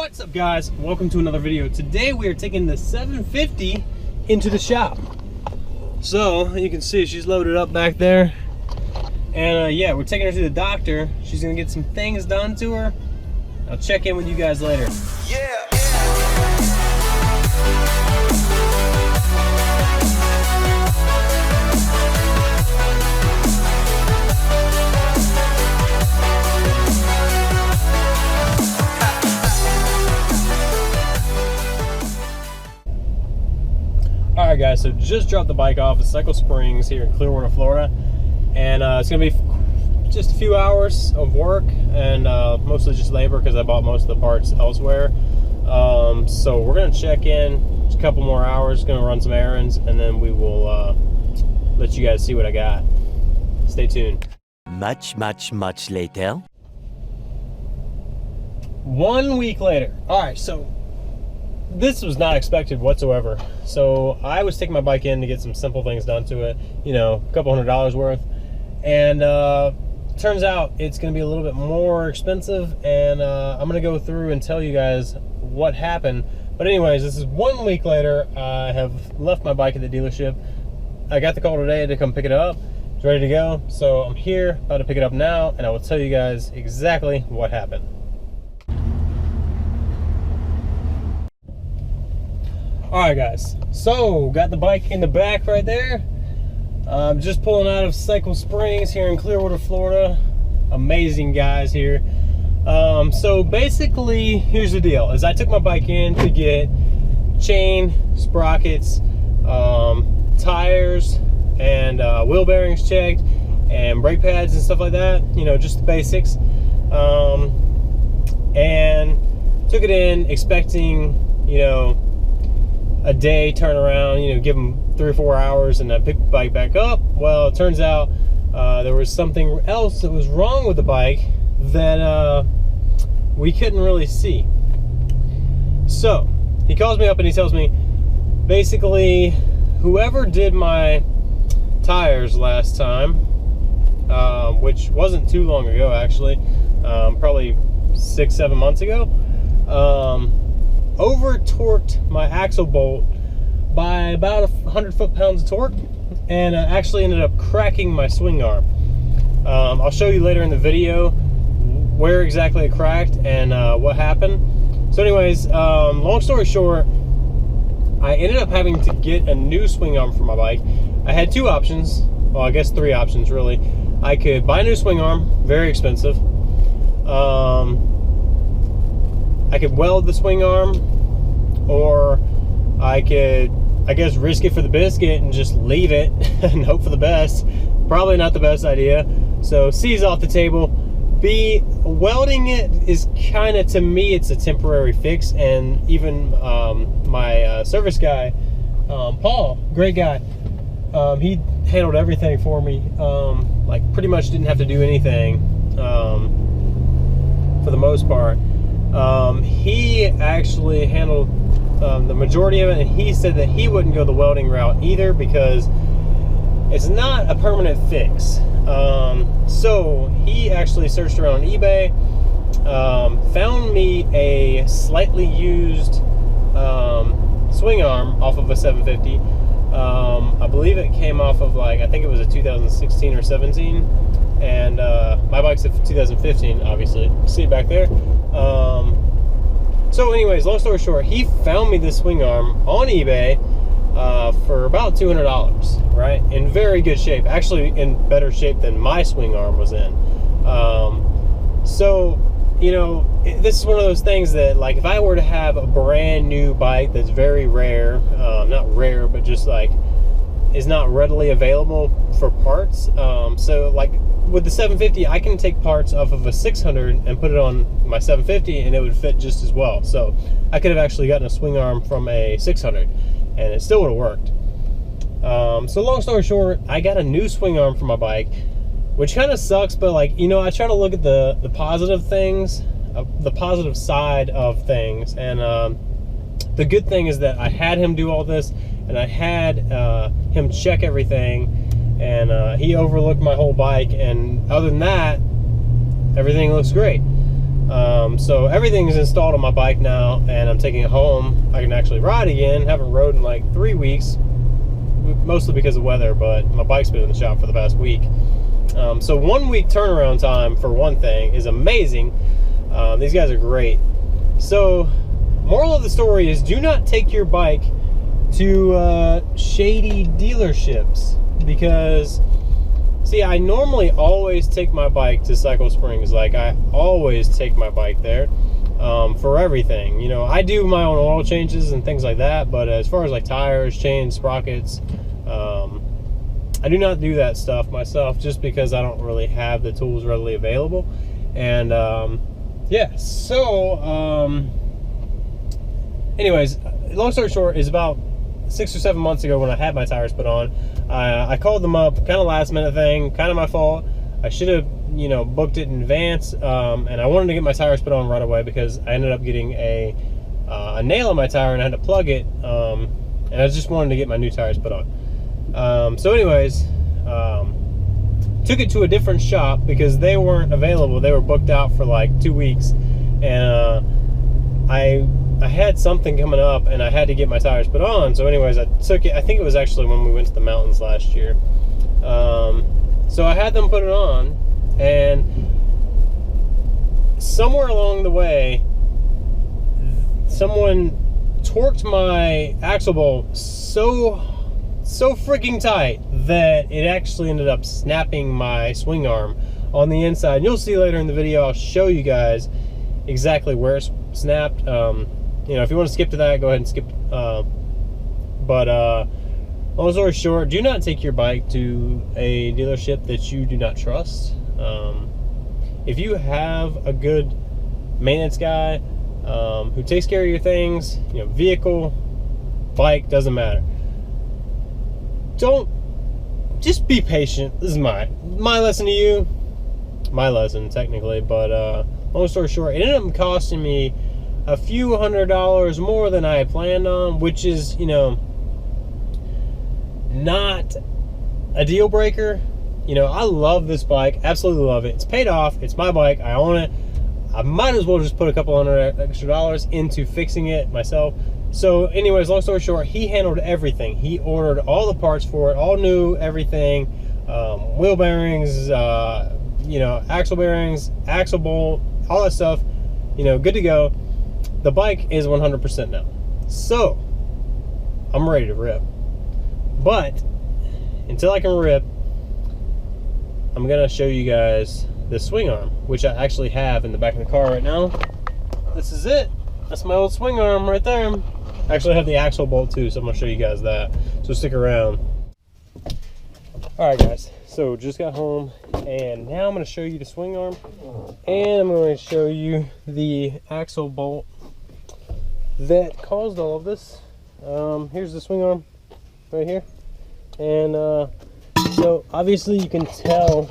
What's up, guys? Welcome to another video. Today we are taking the 750 into the shop. So you can see she's loaded up back there, and yeah, we're taking her to the doctor. She's gonna get some things done to her. I'll check in with you guys later. Yeah. Alright guys, so just dropped the bike off at Cycle Springs here in Clearwater, Florida, and it's going to be just a few hours of work, and mostly just labor because I bought most of the parts elsewhere. So we're going to check in just a couple more hours, going to run some errands, and then we will let you guys see what I got. Stay tuned. Much later. 1 week later. Alright, so this was not expected whatsoever. So I was taking my bike in to get some simple things done to it, you know, a couple $100 worth, and turns out it's going to be a little bit more expensive, and I'm going to go through and tell you guys what happened. But anyways, this is 1 week later. I have left my bike at the dealership. I got the call today to come pick it up. It's ready to go, so I'm here about to pick it up now, and I will tell you guys exactly what happened. Alright guys, so got the bike in the back right there. I'm just pulling out of Cycle Springs here in Clearwater, Florida. Amazing guys here. So basically, here's the deal, is I took my bike in to get chain, sprockets, tires, and wheel bearings checked, and brake pads and stuff like that, you know, just the basics. And took it in expecting, you know, a day turnaround, you know, give them 3 or 4 hours, and I picked the bike back up. Well, it turns out there was something else that was wrong with the bike that we couldn't really see. So he calls me up and he tells me, basically, whoever did my tires last time, which wasn't too long ago actually, probably 6-7 months ago, over torqued my axle bolt by about 100 foot-pounds of torque, and actually ended up cracking my swing arm. I'll show you later in the video where exactly it cracked and what happened. So anyways, long story short, I ended up having to get a new swing arm for my bike. I had 2 options, well, I guess 3 options really. I could buy a new swing arm, very expensive. I could weld the swing arm, or I could, I guess, risk it for the biscuit and just leave it and hope for the best. Probably not the best idea. So C's off the table. B, welding it is kind of, to me, it's a temporary fix. And even my service guy, Paul, great guy, he handled everything for me. Like pretty much didn't have to do anything for the most part. He actually handled the majority of it, and he said that he wouldn't go the welding route either because it's not a permanent fix. So he actually searched around on eBay, found me a slightly used swing arm off of a 750. I believe it came off of, like, I think it was a 2016 or 17, and my bike's a 2015, obviously. See it back there. So anyways, long story short, he found me this swing arm on eBay for about $200, right? In very good shape, actually in better shape than my swing arm was in. So, you know, this is one of those things that, like, if I were to have a brand new bike that's very rare, not rare, but just like is not readily available for parts. So like with the 750, I can take parts off of a 600 and put it on my 750 and it would fit just as well. So I could have actually gotten a swing arm from a 600 and it still would have worked. So long story short, I got a new swing arm for my bike, which kind of sucks, but, like, you know, I try to look at the positive things, the positive side of things. And the good thing is that I had him do all this, and I had him check everything, and he overlooked my whole bike, and other than that, everything looks great. So everything's installed on my bike now, and I'm taking it home. I can actually ride again. Haven't rode in like 3 weeks, mostly because of weather, but my bike's been in the shop for the past week. So 1 week turnaround time for one thing is amazing. These guys are great. So moral of the story is, do not take your bike to shady dealerships, because see, I normally always take my bike to Cycle Springs. Like, I always take my bike there for everything. You know, I do my own oil changes and things like that, but as far as like tires, chains, sprockets, I do not do that stuff myself, just because I don't really have the tools readily available. And yeah, so anyways, long story short is about 6 or 7 months ago, when I had my tires put on, I called them up, kind of last minute thing, kind of my fault. I should have, you know, booked it in advance, and I wanted to get my tires put on right away, because I ended up getting a nail in my tire and I had to plug it, and I just wanted to get my new tires put on. So anyways, took it to a different shop because they weren't available. They were booked out for like 2 weeks, and I had something coming up and I had to get my tires put on. So anyways, I took it. I think it was actually when we went to the mountains last year. So I had them put it on, and somewhere along the way, someone torqued my axle bolt so freaking tight that it actually ended up snapping my swing arm on the inside. And you'll see later in the video, I'll show you guys exactly where it snapped. You know, if you want to skip to that, go ahead and skip. Long story short, do not take your bike to a dealership that you do not trust. If you have a good maintenance guy who takes care of your things, you know, vehicle, bike, doesn't matter. Just be patient. This is my lesson to you. My lesson, technically, but long story short, it ended up costing me a few $100s more than I had planned on, which is, you know, not a deal breaker. You know, I love this bike, absolutely love it. It's paid off, it's my bike, I own it. I might as well just put a couple $100 extra into fixing it myself. So anyways, long story short, he handled everything. He ordered all the parts for it, all new, everything, wheel bearings, you know, axle bearings, axle bolt, all that stuff, you know, good to go. The bike is 100% now. So I'm ready to rip. But until I can rip, I'm gonna show you guys the swing arm, which I actually have in the back of the car right now. This is it. That's my old swing arm right there. I actually have the axle bolt too, so I'm gonna show you guys that. So stick around. All right, guys. So just got home, and now I'm gonna show you the swing arm, and I'm going to show you the axle bolt that caused all of this. Here's the swing arm right here, and so obviously you can tell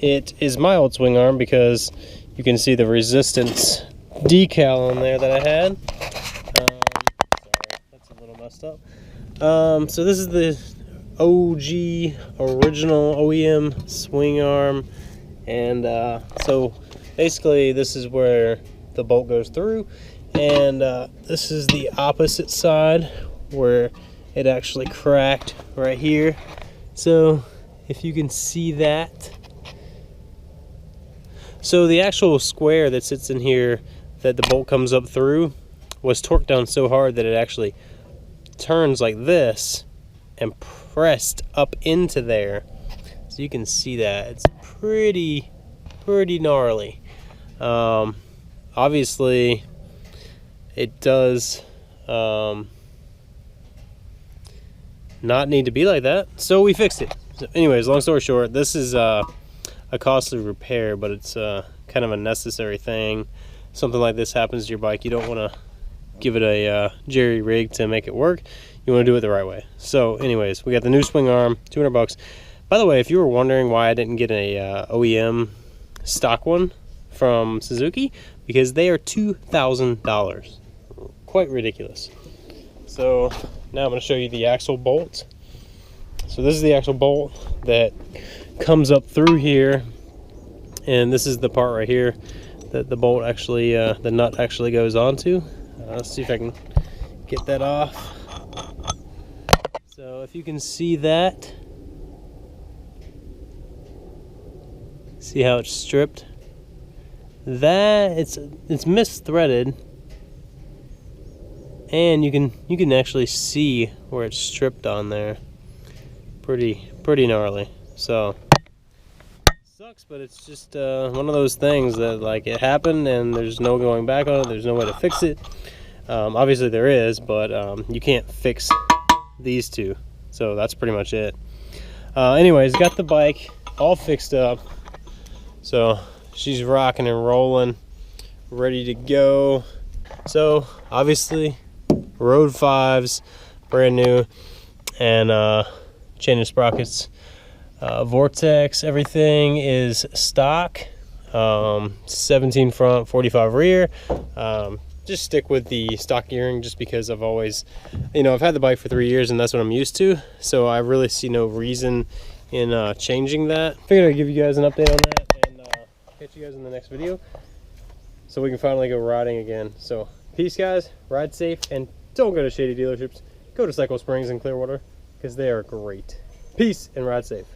it is my old swing arm because you can see the resistance decal on there that I had. Sorry, that's a little messed up. So this is the OG original OEM swing arm, and so basically this is where the bolt goes through, and this is the opposite side where it actually cracked right here. So if you can see that, so the actual square that sits in here that the bolt comes up through was torqued down so hard that it actually turns like this and pressed up into there. So you can see that it's pretty gnarly. Obviously it does not need to be like that, so we fixed it. So anyways, long story short, this is a costly repair, but it's kind of a necessary thing. Something like this happens to your bike, you don't want to give it a jerry rig to make it work. You want to do it the right way. So anyways, we got the new swing arm, 200 bucks. By the way, if you were wondering why I didn't get a OEM stock one from Suzuki, because they are $2,000. Quite ridiculous. So now I'm going to show you the axle bolt. So this is the axle bolt that comes up through here, and this is the part right here that the bolt actually, the nut actually goes onto. Let's see if I can get that off. So if you can see that, see how it's stripped? That it's misthreaded, and you can actually see where it's stripped on there. Pretty gnarly. So sucks, but it's just one of those things that, like, it happened and there's no going back on it. There's no way to fix it. Obviously there is, but you can't fix these two. So that's pretty much it. Anyways, got the bike all fixed up. So she's rocking and rolling, ready to go. So obviously Road 5s, brand new, and chain and sprockets, Vortex, everything is stock. 17 front, 45 rear. Just stick with the stock gearing, just because I've always, I've had the bike for 3 years and that's what I'm used to. So I really see no reason in changing that. Figured I'd give you guys an update on that, and catch you guys in the next video so we can finally go riding again. So peace, guys, ride safe, and don't go to shady dealerships. Go to Cycle Springs in Clearwater, because they are great. Peace and ride safe.